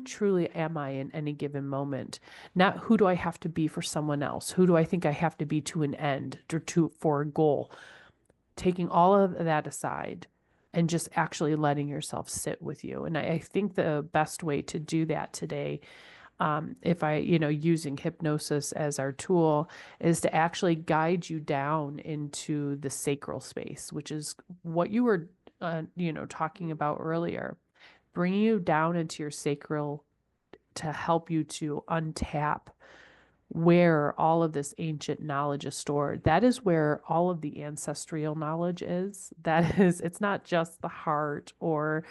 who truly am I in any given moment? Not who do I have to be for someone else? Who do I think I have to be to an end or for a goal? Taking all of that aside and just actually letting yourself sit with you. And I think the best way to do that today, if I, using hypnosis as our tool, is to actually guide you down into the sacral space, which is what you were, talking about earlier, bringing you down into your sacral to help you to untap where all of this ancient knowledge is stored. That is where all of the ancestral knowledge is. It's not just the heart or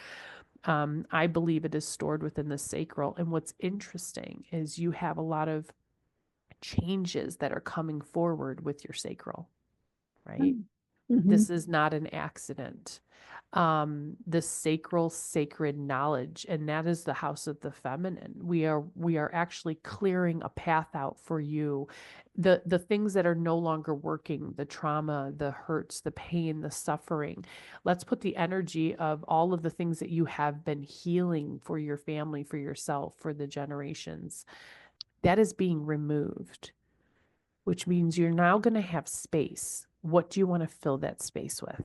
I believe it is stored within the sacral. And what's interesting is you have a lot of changes that are coming forward with your sacral, right? Mm-hmm. This is not an accident. The sacral, sacred knowledge, and that is the house of the feminine. We are actually clearing a path out for you. The things that are no longer working, the trauma, the hurts, the pain, the suffering. Let's put the energy of all of the things that you have been healing for your family, for yourself, for the generations. That is being removed, which means you're now going to have space. What do you want to fill that space with?